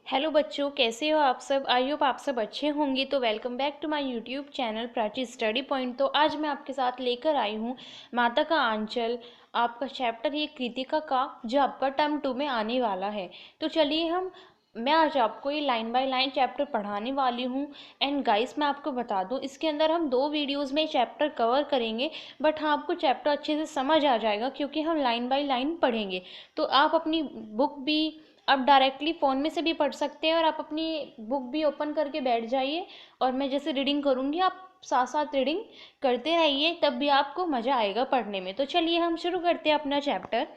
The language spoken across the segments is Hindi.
हेलो बच्चों, कैसे हो आप सब। आई होप आप सब अच्छे होंगे। तो welcome back to my YouTube channel Prachi study point. तो आज मैं आपके साथ लेकर आई हूँ माता का आंचल, आपका चैप्टर ये कृतिका का, जो आपका टर्म 2 में आने वाला है। तो चलिए मैं आज आपको ये लाइन बाय लाइन चैप्टर पढ़ाने वाली हूँ। एंड गाइस, मैं आपको बता दूँ, इसके अंदर हम 2 वीडियोज़ में चैप्टर कवर करेंगे। बट हाँ, आपको चैप्टर अच्छे से समझ आ जाएगा क्योंकि हम लाइन बाय लाइन पढ़ेंगे। तो आप अपनी बुक भी आप डायरेक्टली फ़ोन में से भी पढ़ सकते हैं और आप अपनी बुक भी ओपन करके बैठ जाइए और मैं जैसे रीडिंग करूँगी आप साथ साथ रीडिंग करते रहिए, तब भी आपको मज़ा आएगा पढ़ने में। तो चलिए हम शुरू करते हैं अपना चैप्टर।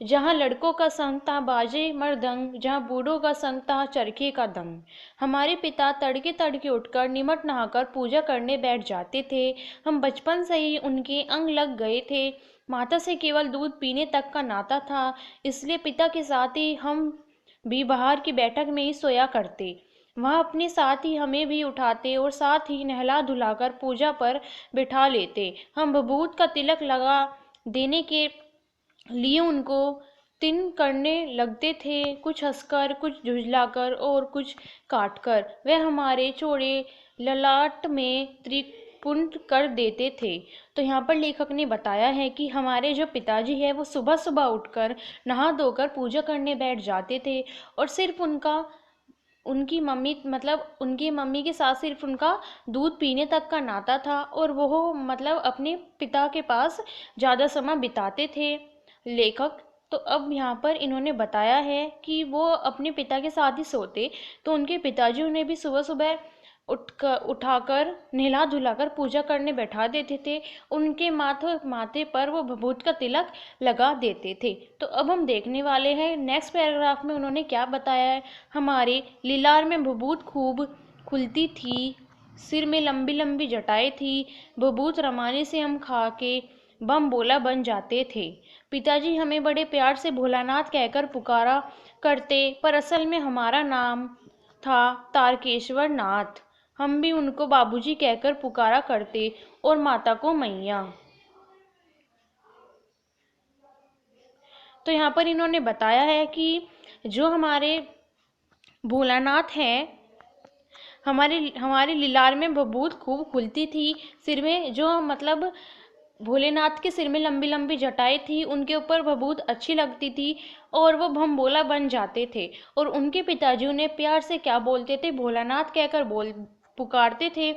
जहाँ लड़कों का संग तहाँ बाजे मर्दंग, जहाँ बूढ़ों का संग तहाँ चरखे का दंग। हमारे पिता तड़के तड़के उठकर निमट नहाकर पूजा करने बैठ जाते थे। हम बचपन से ही उनके अंग लग गए थे। माता से केवल दूध पीने तक का नाता था, इसलिए पिता के साथ ही हम भी बाहर की बैठक में ही सोया करते। वह अपने साथ ही हमें भी उठाते और साथ ही नहला धुलाकर पूजा पर बिठा लेते। हम बबूत का तिलक लगा देने के लिए उनको तिन करने लगते थे, कुछ हंसकर, कुछ झुझलाकर और कुछ काटकर। वह हमारे चौड़े ललाट में त्रिपुंड कर देते थे। तो यहाँ पर लेखक ने बताया है कि हमारे जो पिताजी है वो सुबह सुबह उठकर नहा धोकर पूजा करने बैठ जाते थे और सिर्फ उनकी मम्मी के साथ सिर्फ उनका दूध पीने तक का नाता था और वो अपने पिता के पास ज़्यादा समय बिताते थे लेखक। तो अब यहाँ पर इन्होंने बताया है कि वो अपने पिता के साथ ही सोते, तो उनके पिताजी उन्हें भी सुबह सुबह उठाकर नहला धुलाकर पूजा करने बैठा देते थे। उनके माथे पर वो भभूत का तिलक लगा देते थे। तो अब हम देखने वाले हैं नेक्स्ट पैराग्राफ में उन्होंने क्या बताया है। हमारे लीलार में भभूत खूब खुलती थी, सिर में लंबी लंबी जटाएं थी। भभूत रमाने से हम खा के बम बोला बन जाते थे। पिताजी हमें बड़े प्यार से भोलानाथ कहकर पुकारा करते, पर असल में हमारा नाम था तारकेश्वर नाथ। हम भी उनको बाबूजी कहकर पुकारा करते और माता को मैया। तो यहाँ पर इन्होंने बताया है कि जो हमारे भोलानाथ हैं, हमारे हमारे लीलार में भभूत खूब खुलती थी, सिर में जो भोलेनाथ के सिर में लंबी लंबी जटाएं थी, उनके ऊपर भभूत अच्छी लगती थी और वो भम्बोला बन जाते थे। और उनके पिताजी उन्हें प्यार से क्या बोलते थे, भोलानाथ कहकर पुकारते थे।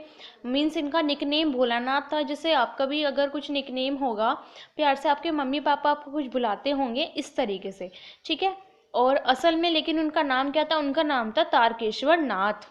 मीन्स इनका निकनेम भोलानाथ था। जैसे आपका भी अगर कुछ निकनेम होगा, प्यार से आपके मम्मी पापा आपको कुछ बुलाते होंगे इस तरीके से, ठीक है। और असल में लेकिन उनका नाम क्या था, उनका नाम था तारकेश्वर नाथ।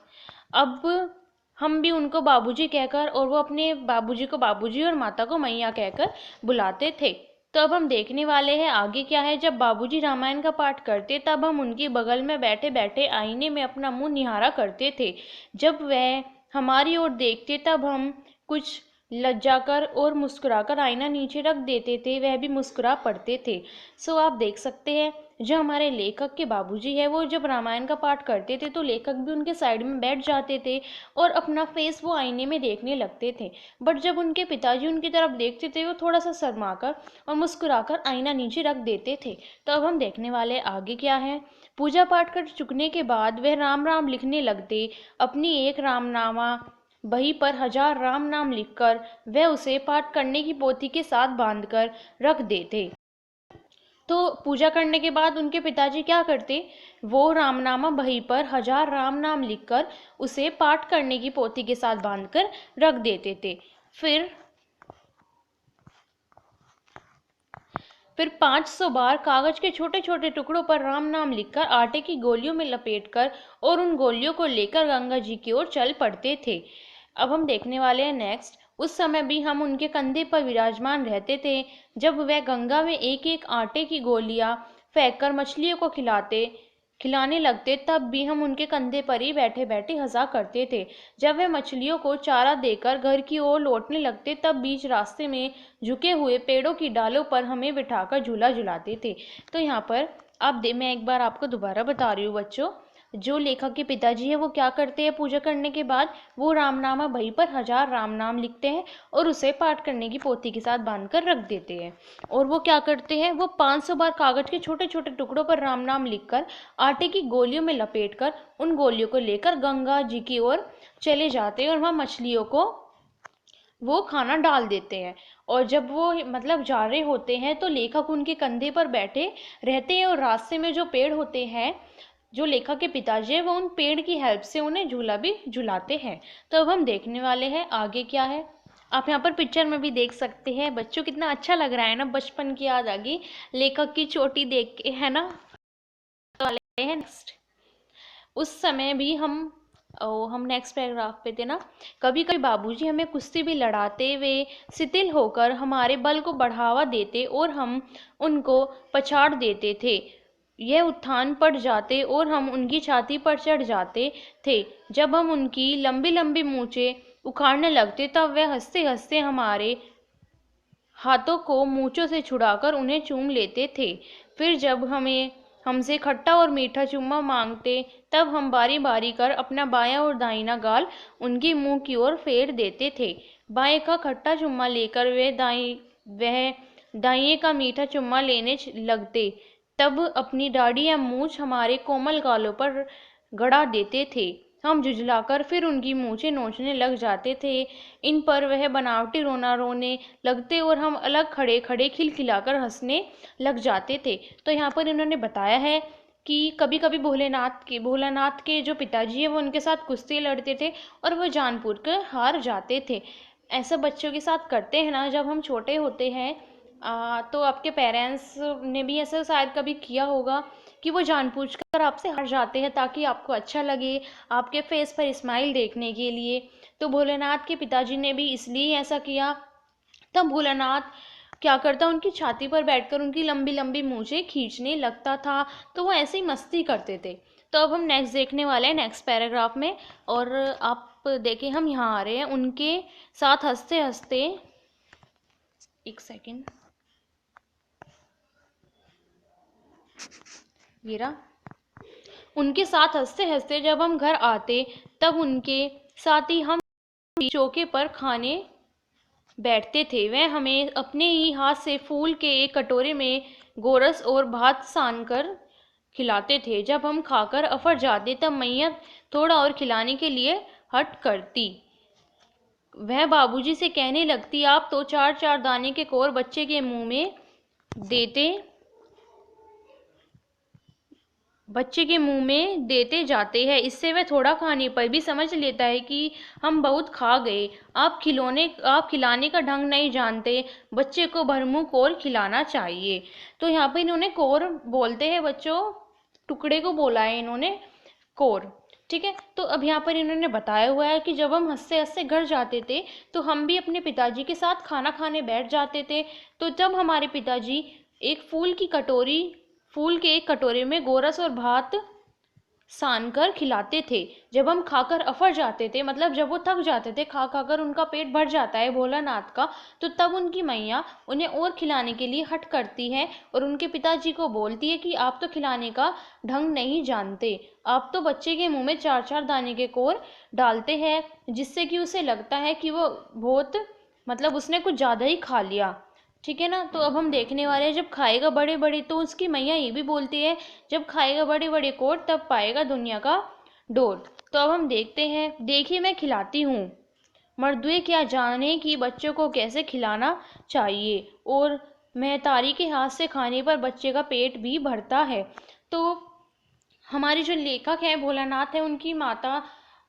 अब हम भी उनको बाबूजी कहकर और वो अपने बाबूजी को बाबूजी और माता को मैया कहकर बुलाते थे। तो अब हम देखने वाले हैं आगे क्या है। जब बाबूजी रामायण का पाठ करते तब हम उनके बगल में बैठे बैठे आईने में अपना मुंह निहारा करते थे। जब वह हमारी ओर देखते तब हम कुछ लज्जाकर और मुस्कुराकर आईना नीचे रख देते थे, वह भी मुस्कुरा पड़ते थे। सो आप देख सकते हैं जो हमारे लेखक के बाबूजी है, वो जब रामायण का पाठ करते थे तो लेखक भी उनके साइड में बैठ जाते थे और अपना फेस वो आईने में देखने लगते थे। बट जब उनके पिताजी उनकी तरफ देखते थे वो थोड़ा सा शर्माकर और मुस्कुराकर आईना नीचे रख देते थे। तो अब हम देखने वाले आगे क्या है। पूजा पाठ कर चुकने के बाद वह राम राम लिखने लगते। अपनी एक रामनामा बही पर 1000 राम नाम लिखकर वह उसे पाठ करने की पोथी के साथ बांधकर रख देते। तो पूजा करने के बाद उनके पिताजी क्या करते, वो रामनामा बही पर 1000 राम नाम लिखकर उसे पाठ करने की पोथी के साथ बांधकर रख देते थे। फिर 500 बार कागज के छोटे छोटे टुकड़ों पर राम नाम लिखकर आटे की गोलियों में लपेटकर और उन गोलियों को लेकर गंगा जी की ओर चल पड़ते थे। अब हम देखने वाले हैं नेक्स्ट। उस समय भी हम उनके कंधे पर विराजमान रहते थे। जब वह गंगा में एक एक आटे की गोलियां फेंककर मछलियों को खिलाने लगते तब भी हम उनके कंधे पर ही बैठे बैठे हंसा करते थे। जब वे मछलियों को चारा देकर घर की ओर लौटने लगते तब बीच रास्ते में झुके हुए पेड़ों की डालों पर हमें बिठाकर झूला झुलाते थे। तो यहाँ पर मैं एक बार आपको दोबारा बता रही हूँ बच्चों। जो लेखक के पिताजी है वो क्या करते हैं, पूजा करने के बाद वो रामनामा बही पर 1000 राम नाम लिखते हैं और उसे पाठ करने की पोथी के साथ बांधकर रख देते हैं। और वो क्या करते हैं, वो 500 बार कागज के छोटे छोटे टुकड़ों पर राम नाम लिखकर आटे की गोलियों में लपेटकर उन गोलियों को लेकर गंगा जी की ओर चले जाते हैं और वहाँ मछलियों को वो खाना डाल देते हैं। और जब वो मतलब जा रहे होते हैं तो लेखक उनके कंधे पर बैठे रहते हैं और रास्ते में जो पेड़ होते हैं, जो लेखक के पिताजी है वो उन पेड़ की हेल्प से उन्हें झूला भी झुलाते हैं। तो अब हम देखने वाले हैं आगे क्या है। आप यहाँ पर पिक्चर में भी देख सकते हैं, बच्चों कितना अच्छा लग रहा है ना, बचपन की याद आ गई लेखक की चोटी देख के, है ना। नेक्स्ट, उस समय भी हम नेक्स्ट पैराग्राफ पे थे ना। कभी कभी बाबूजी हमें कुश्ती भी लड़ाते, वे शिथिल होकर हमारे बल को बढ़ावा देते और हम उनको पछाड़ देते थे। यह उत्थान पड़ जाते और हम उनकी छाती पर चढ़ जाते थे। जब हम उनकी लंबी लंबी मूंछें उखाड़ने लगते तब वे हंसते हंसते हमारे हाथों को मूंछों से छुड़ाकर उन्हें चूम लेते थे। फिर जब हमसे खट्टा और मीठा चुम्मा मांगते तब हम बारी बारी कर अपना बायां और दाहिना गाल उनके मुंह की ओर फेर देते थे। बाएं का खट्टा चुम्मा लेकर वह दाहिने का मीठा चुम्मा लेने लगते। तब अपनी दाढ़ी या मूछ हमारे कोमल गालों पर गड़ा देते थे। हम झुझलाकर फिर उनकी मूछें नोचने लग जाते थे। इन पर वह बनावटी रोना रोने लगते और हम अलग खड़े खड़े खिलखिलाकर हंसने लग जाते थे। तो यहाँ पर इन्होंने बताया है कि कभी कभी भोलानाथ के जो पिताजी है वो उनके साथ कुश्ती लड़ते थे और वो जानबूझ कर हार जाते थे। ऐसा बच्चों के साथ करते हैं ना जब हम छोटे होते हैं। तो आपके पेरेंट्स ने भी ऐसा शायद कभी किया होगा कि वो जानबूझकर आपसे हार जाते हैं ताकि आपको अच्छा लगे, आपके फेस पर स्माइल देखने के लिए। तो भोलेनाथ के पिताजी ने भी इसलिए ऐसा किया। तब भोलानाथ क्या करता, उनकी छाती पर बैठकर उनकी लंबी लंबी मूछें खींचने लगता था। तो वो ऐसे ही मस्ती करते थे। तो अब हम नेक्स्ट देखने वाले हैं नेक्स्ट पैराग्राफ में। और आप देखें हम यहाँ आ रहे हैं उनके साथ हंसते हंसते, एक सेकेंड, ये रहा। उनके साथ हंसते हंसते जब हम घर आते तब उनके साथ ही हम चौके पर खाने बैठते थे। वह हमें अपने ही हाथ से फूल के एक कटोरे में गोरस और भात सान कर खिलाते थे। जब हम खाकर अफर जाते तब मैया थोड़ा और खिलाने के लिए हट करती। वह बाबूजी से कहने लगती, आप तो 4-4 दाने के कोर बच्चे के मुंह में देते जाते हैं। इससे वह थोड़ा खाने पर भी समझ लेता है कि हम बहुत खा गए। आप खिलाने का ढंग नहीं जानते, बच्चे को भरमुंह कोर खिलाना चाहिए। तो यहाँ पर इन्होंने कोर बोलते हैं बच्चों, टुकड़े को बोला है इन्होंने कोर, ठीक है। तो अब यहाँ पर इन्होंने बताया हुआ है कि जब हम हंसते हंसते घर जाते थे तो हम भी अपने पिताजी के साथ खाना खाने बैठ जाते थे। तो जब हमारे पिताजी फूल के एक कटोरे में गोरस और भात सान कर खिलाते थे। जब हम खाकर अफर जाते थे, मतलब जब वो थक जाते थे, खा खाकर उनका पेट भर जाता है भोलानाथ का, तो तब उनकी मैया उन्हें और खिलाने के लिए हट करती है और उनके पिताजी को बोलती है कि आप तो खिलाने का ढंग नहीं जानते, आप तो बच्चे के मुंह में 4-4 दाने के कोर डालते हैं, जिससे कि उसे लगता है कि वो बहुत मतलब उसने कुछ ज़्यादा ही खा लिया, ठीक है ना। तो अब हम देखने वाले हैं जब खाएगा बड़े बड़े, तो उसकी मैया ये भी बोलती है जब खाएगा बड़े बड़े कोर तब पाएगा दुनिया का डोर। तो अब हम देखते हैं, देखिए मैं खिलाती हूँ, मर्दुए क्या जाने कि बच्चों को कैसे खिलाना चाहिए, और महतारी के हाथ से खाने पर बच्चे का पेट भी भरता है। तो हमारे जो लेखक हैं भोलानाथ है, उनकी माता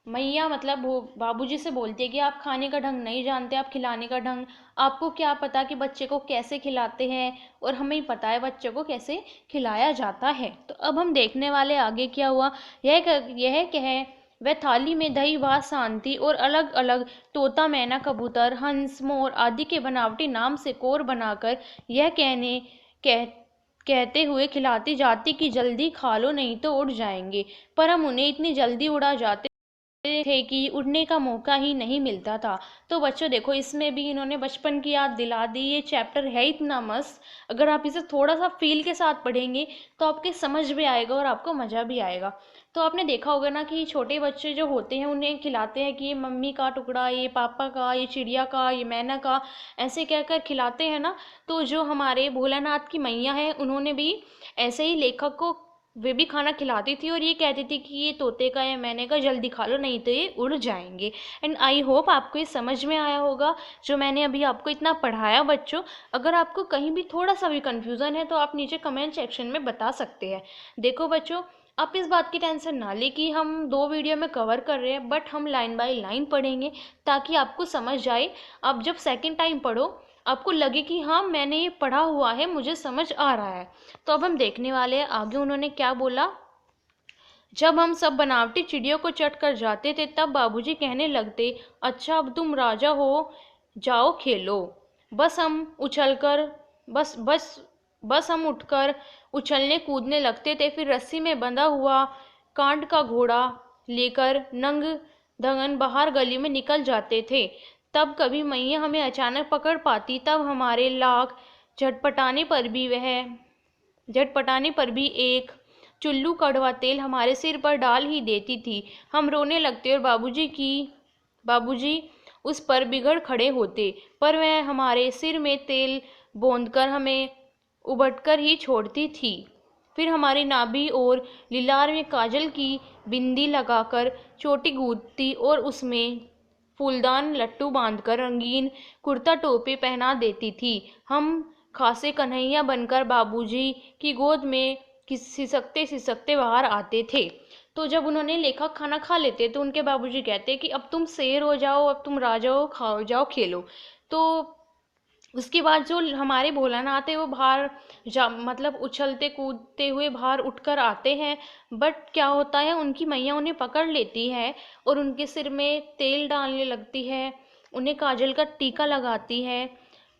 मैया मतलब बाबूजी से बोलती है कि आप खाने का ढंग नहीं जानते, आप खिलाने का ढंग, आपको क्या पता कि बच्चे को कैसे खिलाते हैं, और हमें पता है बच्चे को कैसे खिलाया जाता है। तो अब हम देखने वाले आगे क्या हुआ। यह कह वह थाली में दही भात सांती और अलग अलग तोता मैना कबूतर हंस मोर आदि के बनावटी नाम से कोर बनाकर यह कहते हुए खिलाती जाती कि जल्दी खा लो नहीं तो उड़ जाएंगे। पर हम उन्हें इतनी जल्दी उड़ा जाते थे कि उड़ने का मौका ही नहीं मिलता था। तो बच्चों देखो, इसमें भी इन्होंने बचपन की याद दिला दी। ये चैप्टर है इतना मस्त, अगर आप इसे थोड़ा सा फील के साथ पढ़ेंगे तो आपके समझ भी आएगा और आपको मज़ा भी आएगा। तो आपने देखा होगा ना कि छोटे बच्चे जो होते हैं उन्हें खिलाते हैं कि ये मम्मी का टुकड़ा, ये पापा का, ये चिड़िया का, ये मैना का, ऐसे कहकर खिलाते हैं ना। तो जो हमारे भोलानाथ की मैया हैं उन्होंने भी ऐसे ही लेखक को वे भी खाना खिलाती थी और ये कहती थी कि ये तोते का या मैने का, जल्दी खा लो नहीं तो ये उड़ जाएंगे। एंड आई होप आपको ये समझ में आया होगा जो मैंने अभी आपको इतना पढ़ाया बच्चों। अगर आपको कहीं भी थोड़ा सा भी कन्फ्यूज़न है तो आप नीचे कमेंट सेक्शन में बता सकते हैं। देखो बच्चों, आप इस बात की टेंशन ना ले कि हम 2 वीडियो में कवर कर रहे हैं, बट हम लाइन बाय लाइन पढ़ेंगे ताकि आपको समझ आए। आप जब सेकंड टाइम पढ़ो आपको लगे कि हाँ मैंने ये पढ़ा हुआ है, मुझे समझ आ रहा है। तो अब हम देखने वाले हैं आगे उन्होंने क्या बोला। जब हम सब बनावटी चिड़ियों को चट कर जाते थे तब बाबूजी कहने लगते, अच्छा अब तुम राजा हो, जाओ खेलो। बस हम उछलकर बस बस बस हम उठकर उछलने कूदने लगते थे। फिर रस्सी में बंधा हुआ कांड का घोड़ा लेकर नंग धंगन बाहर गली में निकल जाते थे। तब कभी मैया हमें अचानक पकड़ पाती, तब हमारे लाख झटपटाने पर भी एक चुल्लू कड़वा तेल हमारे सिर पर डाल ही देती थी। हम रोने लगते और बाबूजी उस पर बिगड़ खड़े होते, पर वह हमारे सिर में तेल बौंदकर हमें उबटकर ही छोड़ती थी। फिर हमारी नाभि और लिलार में काजल की बिंदी लगाकर चोटी गूंथती और उसमें फूलदान लट्टू बांधकर रंगीन कुर्ता टोपी पहना देती थी। हम खासे कन्हैया बनकर बाबूजी की गोद में सिसकते सिसकते बाहर आते थे। तो जब उन्होंने लेखक खाना खा लेते तो उनके बाबूजी कहते कि अब तुम शेर हो जाओ, अब तुम राजा हो, खाओ जाओ खेलो। तो उसके बाद जो हमारे भोलानाथ है वो बाहर मतलब उछलते कूदते हुए बाहर उठकर आते हैं। बट क्या होता है, उनकी मैया उन्हें पकड़ लेती है और उनके सिर में तेल डालने लगती है, उन्हें काजल का टीका लगाती है,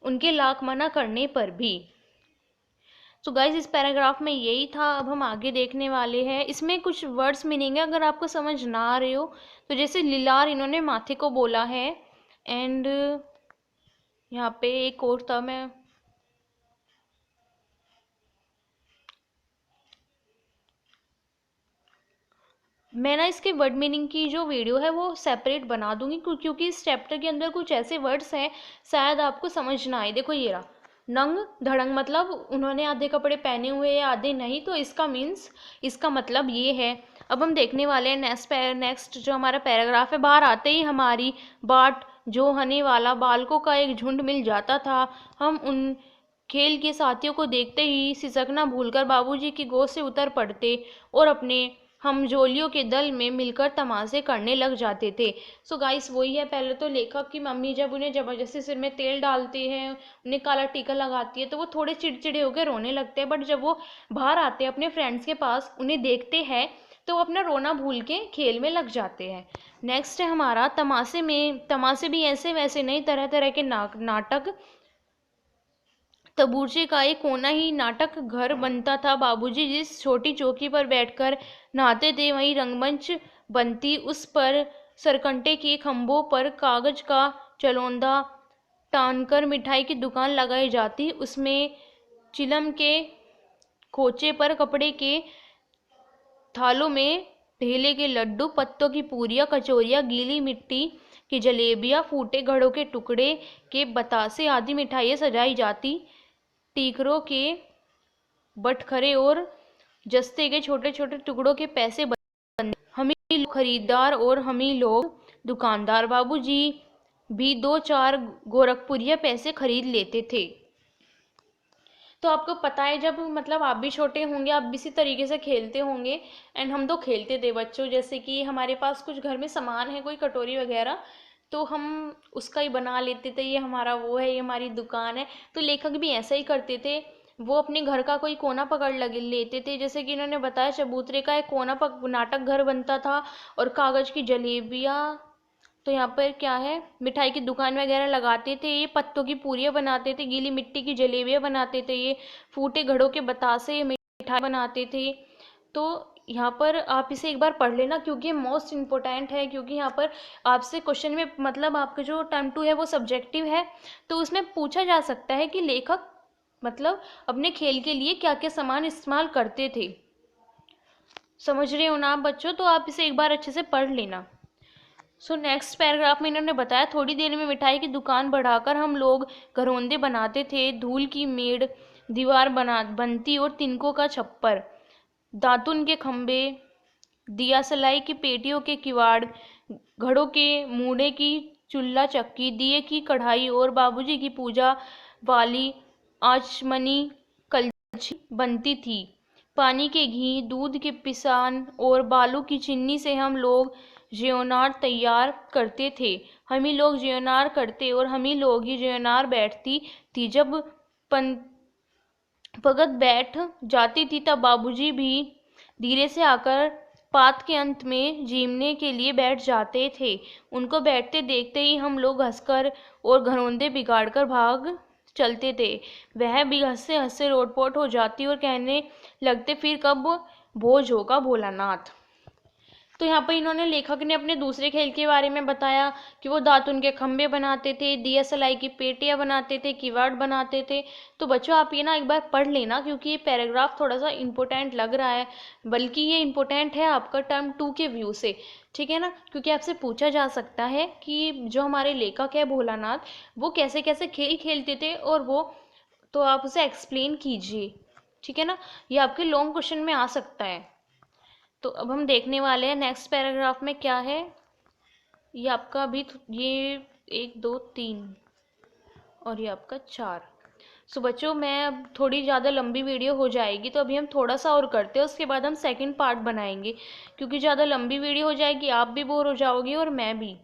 उनके लाख मना करने पर भी। तो गाइज इस पैराग्राफ में यही था। अब हम आगे देखने वाले हैं। इसमें कुछ वर्ड्स मीनिंग है, अगर आपको समझ ना आ रहे हो तो जैसे लिलार इन्होंने माथे को बोला है। एंड यहाँ पे एक और था, मैं ना इसके वर्ड मीनिंग की जो वीडियो है वो सेपरेट बना दूंगी क्योंकि इस चैप्टर के अंदर कुछ ऐसे वर्ड्स हैं शायद आपको समझ ना आए। देखो ये रहा नंग धड़ंग, मतलब उन्होंने आधे कपड़े पहने हुए या आधे नहीं, तो इसका मतलब ये है। अब हम देखने वाले हैं नेक्स्ट जो हमारा पैराग्राफ है। बाहर आते ही हमारी बाट जो हने वाला बालकों का एक झुंड मिल जाता था। हम उन खेल के साथियों को देखते ही सिसकना भूलकर बाबूजी की गोद से उतर पड़ते और अपने हम जोलियों के दल में मिलकर तमाशे करने लग जाते थे। सो गाइस वही है, पहले तो लेखक की मम्मी जब उन्हें ज़बरदस्ती सिर में तेल डालते हैं, उन्हें काला टीका लगाती है तो वो थोड़े चिड़चिड़े होकर रोने लगते हैं। बट जब वो बाहर आते हैं अपने फ्रेंड्स के पास, उन्हें देखते हैं तो वो अपना रोना भूल के खेल में लग जाते हैं। नेक्स्ट है हमारा तमाशे भी ऐसे वैसे नहीं, तरह तरह के नाटक। तबूचे का एक कोना ही नाटक घर बनता था। बाबूजी जिस छोटी चौकी पर बैठकर नहाते थे वहीं रंगमंच बनती। उस पर सरकंटे के खंभों पर कागज का चलौंदा टानकर मिठाई की दुकान लगाई जाती। उसमें चिलम के खोचे पर कपड़े के थालों में ढेले के लड्डू, पत्तों की पूरियाँ, कचौरियाँ, गीली मिट्टी की जलेबियाँ, फूटे घड़ों के टुकड़े के बतासे आदि मिठाइयाँ सजाई जाती। टीकरों के बटखरे और जस्ते के छोटे छोटे टुकड़ों के पैसे बनते। हम ही लोग खरीदार और हम ही लोग दुकानदार। बाबूजी भी 2-4 गोरखपुरिया पैसे खरीद लेते थे। तो आपको पता है जब मतलब आप भी छोटे होंगे, आप भी इसी तरीके से खेलते होंगे। एंड हम तो खेलते थे बच्चों, जैसे कि हमारे पास कुछ घर में सामान है, कोई कटोरी वगैरह, तो हम उसका ही बना लेते थे, ये हमारा वो है, ये हमारी दुकान है। तो लेखक भी ऐसा ही करते थे, वो अपने घर का कोई कोना पकड़ लेते थे। जैसे कि इन्होंने बताया चबूतरे का एक कोना नाटक घर बनता था और कागज की जलेबियाँ, तो यहाँ पर क्या है, मिठाई की दुकान वगैरह लगाते थे। ये पत्तों की पूरियाँ बनाते थे, गीली मिट्टी की जलेबियाँ बनाते थे, ये फूटे घड़ों के बतासे मिठाई बनाते थे। तो यहाँ पर आप इसे एक बार पढ़ लेना, क्योंकि मोस्ट इम्पोर्टेंट है, क्योंकि यहाँ पर आपसे क्वेश्चन में मतलब आपका जो टर्म 2 है वो सब्जेक्टिव है, तो उसमें पूछा जा सकता है कि लेखक मतलब अपने खेल के लिए क्या क्या सामान इस्तेमाल करते थे। समझ रहे हो ना आप बच्चों? तो आप इसे एक बार अच्छे से पढ़ लेना। सो नेक्स्ट पैराग्राफ में इन्होंने बताया, थोड़ी देर में मिठाई की दुकान बढ़ाकर हम लोग घरौंदे बनाते थे, धूल की मेड़ दीवार बनती और तिनकों का छप्पर, दातुन के खंभे, दिया सलाई की पेटियों के किवाड़, घड़ों के मूड़े की चूल्हा चक्की, दिए की कढ़ाई और बाबूजी की पूजा वाली आचमनी कलछी बनती थी। पानी के घी, दूध के पिसान और बालू की चीनी से हम लोग ज्योनार तैयार करते थे। हम ही लोग ज्योनार करते और हम ही लोग ही ज्योनार बैठती थी। जब भगत बैठ जाती थी तब बाबूजी भी धीरे से आकर पात के अंत में जीमने के लिए बैठ जाते थे। उनको बैठते देखते ही हम लोग हंसकर और घरौंदे बिगाड़कर भाग चलते थे। वह भी हंसते हंसते लोटपोट हो जाती और कहने लगते, फिर कब भोज होगा भोलानाथ। तो यहाँ पर इन्होंने लेखक ने अपने दूसरे खेल के बारे में बताया कि वो दातुन के खंभे बनाते थे, दिया सलाई की पेटियां बनाते थे, किवाड़ बनाते थे। तो बच्चों आप ये ना एक बार पढ़ लेना, क्योंकि ये पैराग्राफ थोड़ा सा इम्पोर्टेंट लग रहा है, बल्कि ये इम्पोर्टेंट है आपका टर्म 2 के व्यू से, ठीक है ना। क्योंकि आपसे पूछा जा सकता है कि जो हमारे लेखक है भोलानाथ, वो कैसे कैसे खेल खेलते थे, और वो तो आप उसे एक्सप्लेन कीजिए, ठीक है ना। ये आपके लॉन्ग क्वेश्चन में आ सकता है। तो अब हम देखने वाले हैं नेक्स्ट पैराग्राफ में क्या है। ये आपका अभी ये 1 2 3 और ये आपका 4। सो बच्चों मैं अब थोड़ी ज़्यादा लंबी वीडियो हो जाएगी, तो अभी हम थोड़ा सा और करते हैं, उसके बाद हम सेकंड पार्ट बनाएंगे, क्योंकि ज़्यादा लंबी वीडियो हो जाएगी, आप भी बोर हो जाओगे और मैं भी।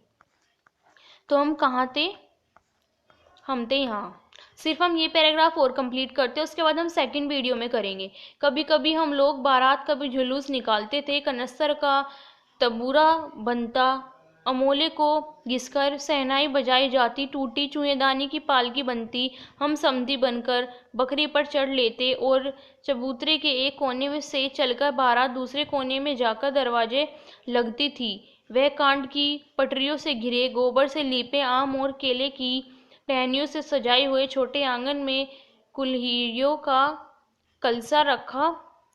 तो हम कहाँ थे? हम थे यहाँ। सिर्फ हम ये पैराग्राफ और कंप्लीट करते हैं, उसके बाद हम सेकंड वीडियो में करेंगे। कभी कभी हम लोग बारात का भी जुलूस निकालते थे, कनस्तर का तबूरा बनता, अमोले को घिसकर सहनाई बजाई जाती, टूटी चूहेदानी की पालकी बनती, हम समधी बनकर बकरी पर चढ़ लेते और चबूतरे के एक कोने में से चलकर बारात दूसरे कोने में जाकर दरवाजे लगती थी। वह कांड की पटरियों से घिरे, गोबर से लीपे आम और केले की टहनियों से सजाए हुए छोटे आंगन में कुल्हियों का कलसा रखा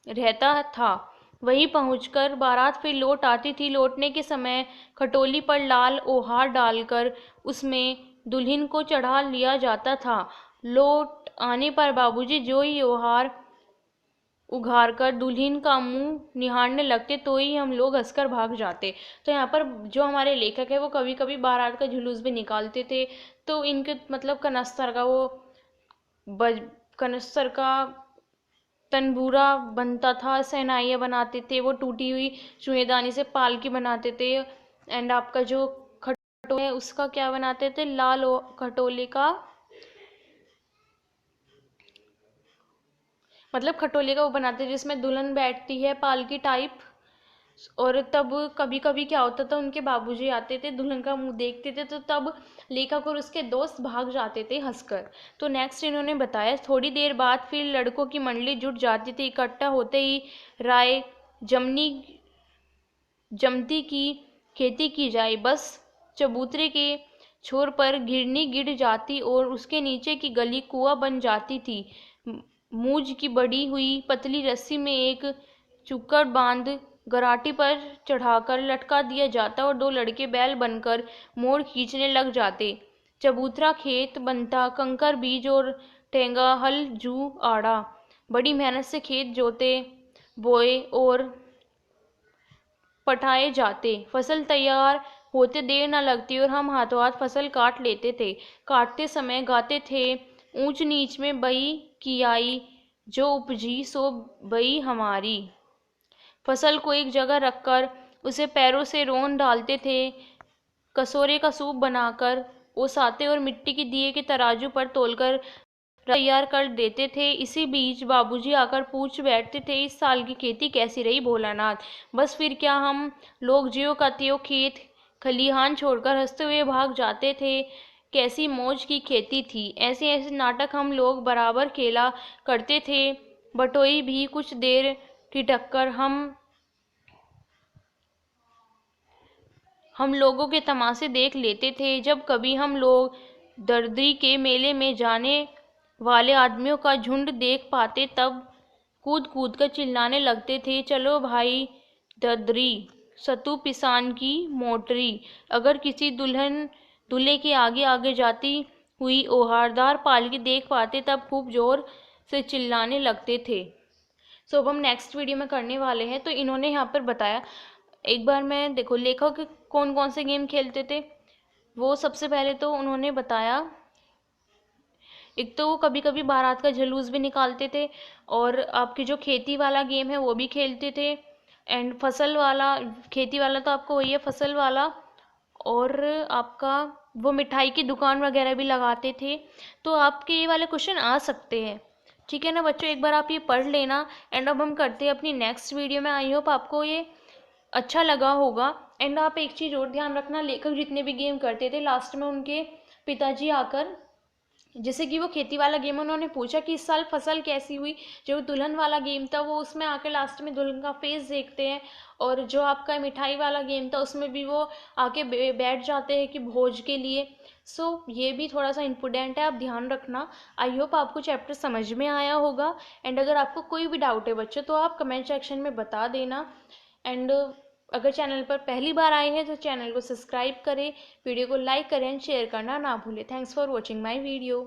रहता था। वहीं पहुंचकर बारात फिर लौट आती थी। लौटने के समय खटोली पर लाल ओहार डालकर उसमें दुल्हन को चढ़ा लिया जाता था। लौट आने पर बाबूजी जो ही ओहार उघार कर दुल्हन का मुंह निहारने लगते, तो ही हम लोग हंसकर भाग जाते। तो यहाँ पर जो हमारे लेखक है वो कभी कभी बारात का जुलूस भी निकालते थे, तो इनके मतलब कनस्तर का वो कनस्तर का तनबूरा बनता था, सहनाइयाँ बनाते थे, वो टूटी हुई चूहेदानी से पालकी बनाते थे, एंड आपका जो खटोला है उसका क्या बनाते थे? लाल खटोले का मतलब खटोले का वो बनाते थे जिसमें दुल्हन बैठती है, पालकी टाइप। और तब कभी कभी क्या होता था, उनके बाबूजी आते थे, दुल्हन का मुंह देखते थे, तो तब लेखक और उसके दोस्त भाग जाते थे हंसकर। तो नेक्स्ट इन्होंने बताया, थोड़ी देर बाद फिर लड़कों की मंडली जुट जाती थी। इकट्ठा होते ही राय जमती की खेती की जाए, बस चबूतरे के छोर पर घिरनी गिर जाती और उसके नीचे की गली कुआं बन जाती थी। मूंज की बड़ी हुई पतली रस्सी में एक चुक्कड़ बांध गराटी पर चढ़ाकर लटका दिया जाता और दो लड़के बैल बनकर मोड़ खींचने लग जाते। चबूतरा खेत बनता, कंकर बीज और टेंगा हल जू आड़ा। बड़ी मेहनत से खेत जोते बोए और पटाए जाते। फसल तैयार होते देर न लगती और हम हाथों हाथ फसल काट लेते थे। काटते समय गाते थे, ऊंच नीच में बई की आई, जो उपजी सो बई हमारी। फसल को एक जगह रखकर उसे पैरों से रौंद डालते थे। कसोरे का सूप बनाकर ओसाते और मिट्टी की दिए के तराजू पर तोलकर तैयार कर देते थे। इसी बीच बाबूजी आकर पूछ बैठते थे, इस साल की खेती कैसी रही भोलानाथ? बस फिर क्या, हम लोग ज्यों का त्यों खेत खलिहान छोड़कर हंसते हुए भाग जाते थे। कैसी मौज की खेती थी। ऐसे ऐसे नाटक हम लोग बराबर खेला करते थे। बटोई भी कुछ देर की टक्कर हम लोगों के तमाशे देख लेते थे। जब कभी हम लोग दर्दी के मेले में जाने वाले आदमियों का झुंड देख पाते तब कूद कूद कर चिल्लाने लगते थे, चलो भाई ददरी, सतु पिसान की मोटरी। अगर किसी दूल्हे के आगे आगे जाती हुई ओहारदार पालकी देख पाते तब खूब जोर से चिल्लाने लगते थे। सो अब हम नेक्स्ट वीडियो में करने वाले हैं। तो इन्होंने यहाँ पर बताया, एक बार मैं देखो लेखक कौन कौन से गेम खेलते थे। वो सबसे पहले तो उन्होंने बताया, एक तो वो कभी कभी बारात का जुलूस भी निकालते थे, और आपकी जो खेती वाला गेम है वो भी खेलते थे, एंड फसल वाला, खेती वाला तो आपको वही है, फसल वाला, और आपका वो मिठाई की दुकान वगैरह भी लगाते थे। तो आपके ये वाले क्वेश्चन आ सकते हैं, ठीक है ना बच्चों, एक बार आप ये पढ़ लेना। एंड अब हम करते हैं अपनी नेक्स्ट वीडियो में। आई होप आपको ये अच्छा लगा होगा। एंड आप एक चीज़ और ध्यान रखना, लेखक जितने भी गेम करते थे लास्ट में उनके पिताजी आकर, जैसे कि वो खेती वाला गेम उन्होंने पूछा कि इस साल फसल कैसी हुई, जो दुल्हन वाला गेम था वो उसमें आके लास्ट में दुल्हन का फेस देखते हैं, और जो आपका मिठाई वाला गेम था उसमें भी वो आके बैठ जाते हैं कि भोज के लिए। सो ये भी थोड़ा सा इम्पोर्टेंट है, आप ध्यान रखना। आई होप आपको चैप्टर समझ में आया होगा। एंड अगर आपको कोई भी डाउट है बच्चों तो आप कमेंट सेक्शन में बता देना। एंड अगर चैनल पर पहली बार आए हैं तो चैनल को सब्सक्राइब करें, वीडियो को लाइक करें एंड शेयर करना ना भूलें। Thanks for watching my video.